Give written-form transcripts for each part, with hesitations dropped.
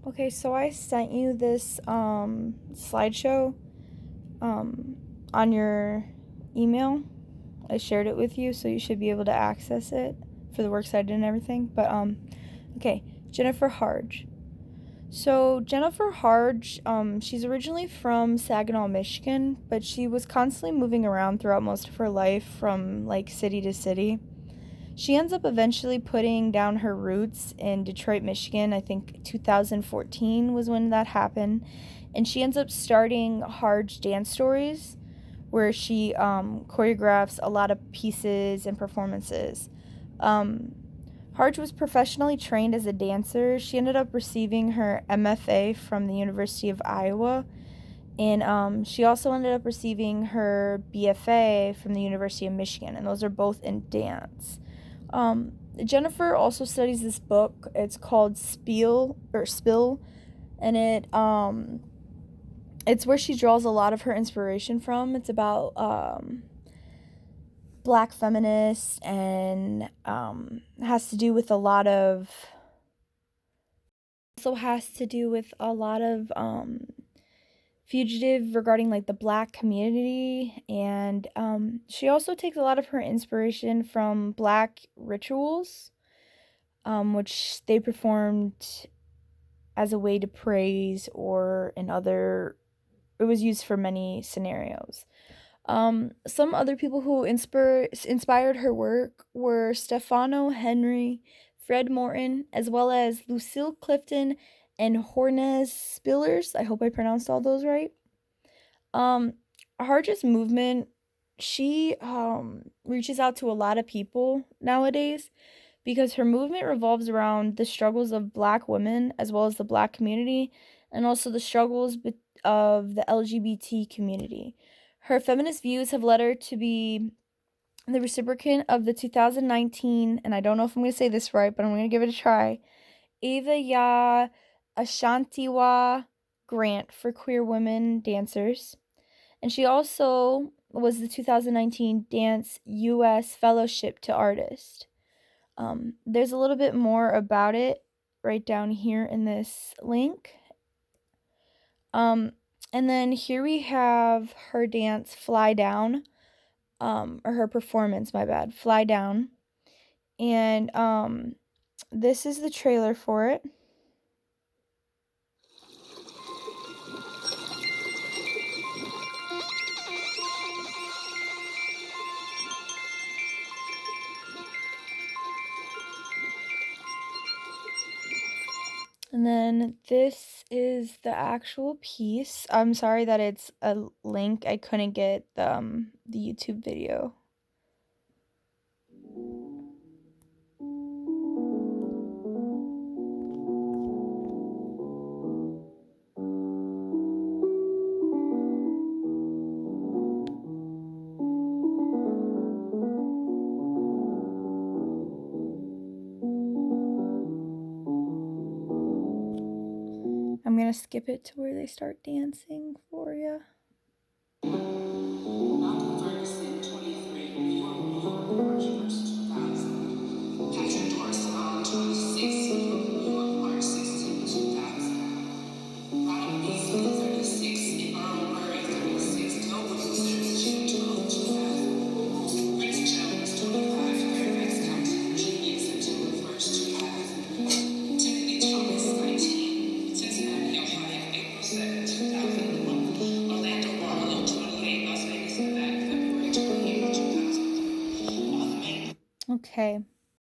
Okay, so I sent you this slideshow on your email. I shared it with you, so you should be able to access it for the works I did and everything. But okay, Jennifer Harge. So Jennifer Harge, she's originally from Saginaw, Michigan, but she was constantly moving around throughout most of her life from like city to city. She ends up eventually putting down her roots in Detroit, Michigan. I think 2014 was when that happened. And she ends up starting Harge Dance Stories, where she choreographs a lot of pieces and performances. Um, Harge was professionally trained as a dancer. She ended up receiving her MFA from the University of Iowa. And she also ended up receiving her BFA from the University of Michigan. And those are both in dance. Jennifer also studies this book. It's called Spill, and it's where she draws a lot of her inspiration from. It's about black feminists and has to do with a lot of fugitive regarding like the black community, and she also takes a lot of her inspiration from black rituals, which they performed as a way to praise or it was used for many scenarios. Some other people who inspired her work were Stefano Henry, Fred Morton, as well as Lucille Clifton and Hornes Spillers. I hope I pronounced all those right. Harge's movement, she reaches out to a lot of people nowadays because her movement revolves around the struggles of black women as well as the black community, and also the struggles of the LGBT community. Her feminist views have led her to be the recipient of the 2019, and I don't know if I'm going to say this right, but I'm going to give it a try, Ava Ya Ashantiwa Grant for Queer Women Dancers. And she also was the 2019 Dance US Fellowship to Artist. There's a little bit more about it right down here in this link. And then here we have her dance Fly Down, or her performance, my bad, Fly Down. And this is the trailer for it. And then this is the actual piece. I'm sorry that it's a link. I couldn't get the YouTube video. I'm gonna skip it to where they start dancing for you.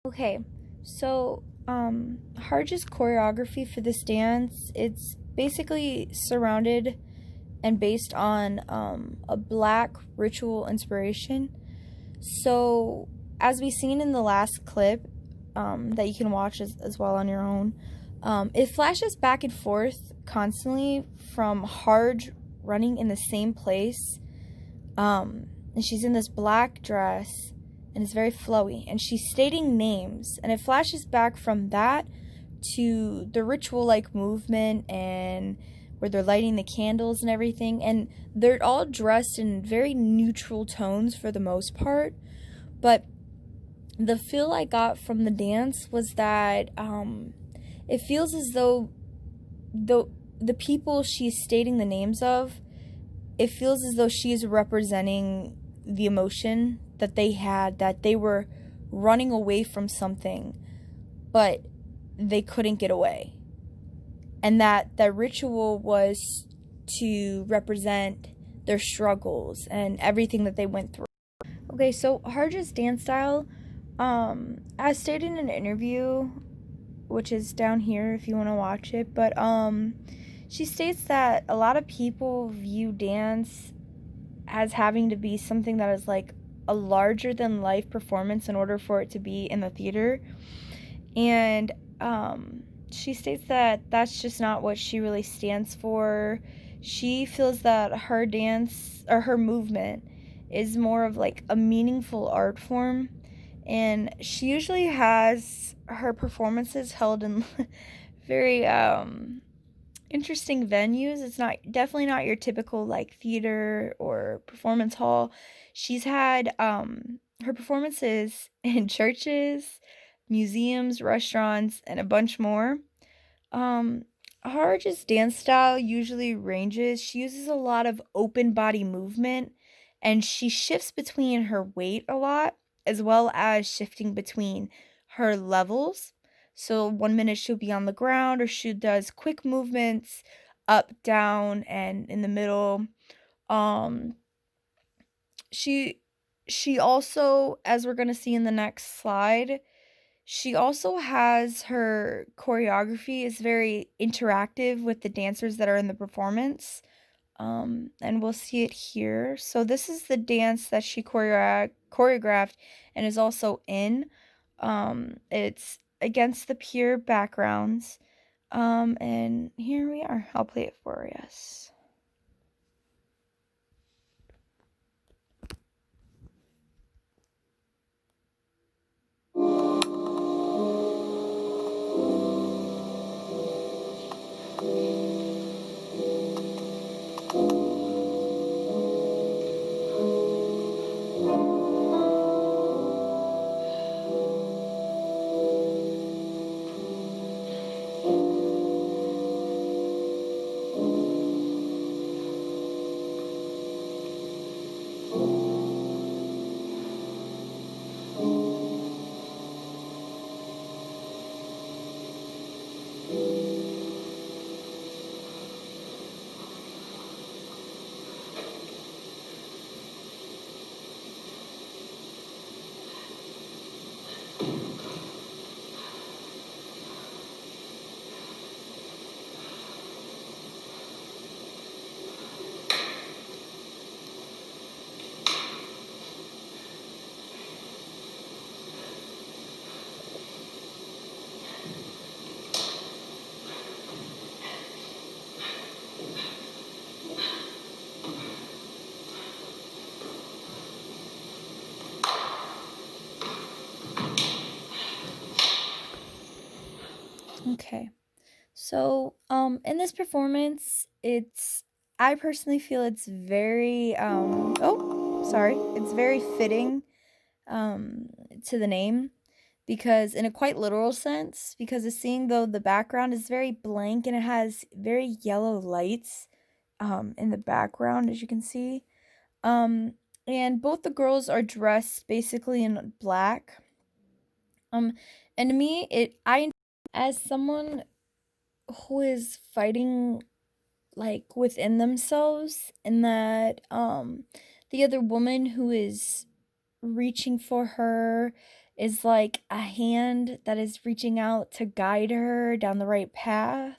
Okay, so Harge's choreography for this dance, it's basically surrounded and based on a black ritual inspiration. So as we seen in the last clip that you can watch as well on your own, it flashes back and forth constantly from Harge running in the same place, and she's in this black dress and it's very flowy, and she's stating names, and it flashes back from that to the ritual like movement and where they're lighting the candles and everything, and they're all dressed in very neutral tones for the most part. But the feel I got from the dance was that it feels as though the people she's stating the names of, it feels as though she's representing the emotion that they had, that they were running away from something, but they couldn't get away. And that ritual was to represent their struggles and everything that they went through. Okay, so Harja's dance style, as stated in an interview, which is down here if you want to watch it, but she states that a lot of people view dance as having to be something that is like a larger than life performance in order for it to be in the theater. And she states that that's just not what she really stands for. She feels that her dance or her movement is more of like a meaningful art form, and she usually has her performances held in very interesting venues. It's not definitely not your typical like theater or performance hall. She's had her performances in churches, museums, restaurants, and a bunch more. Um Haraj's dance style usually ranges. She uses a lot of open body movement, and she shifts between her weight a lot, as well as shifting between her levels. So 1 minute she'll be on the ground, or she does quick movements up, down, and in the middle. Um she she also, as we're going to see in the next slide, she also has her choreography is very interactive with the dancers that are in the performance. And we'll see it here. So this is the dance that she choreographed and is also in. It's against the pure backgrounds. And here we are. I'll play it for us. Okay. So, in this performance, I personally feel it's very, it's very fitting, to the name, because in a quite literal sense, because seeing though the background is very blank and it has very yellow lights, in the background, as you can see. Um, and both the girls are dressed basically in black. Um, and to me, as someone who is fighting like within themselves, and that the other woman who is reaching for her is like a hand that is reaching out to guide her down the right path.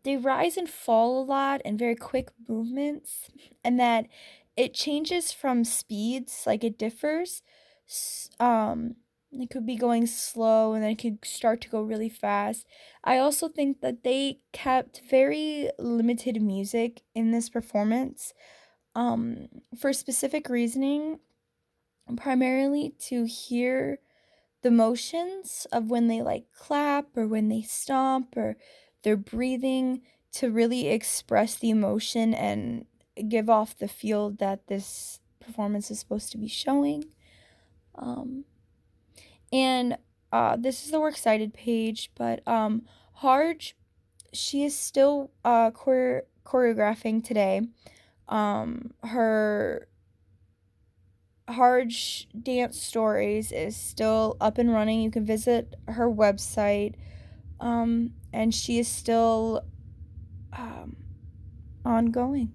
They rise and fall a lot in very quick movements, and that it changes from speeds, like it differs. S- Um, it could be going slow and then it could start to go really fast. I also think that they kept very limited music in this performance, for specific reasoning, primarily to hear the motions of when they like clap or when they stomp or their breathing, to really express the emotion and give off the feel that this performance is supposed to be showing. Um, and This is the works cited page, but Harj she is still choreographing today. Her Dance Stories is still up and running. You can visit her website, and she is still um, ongoing.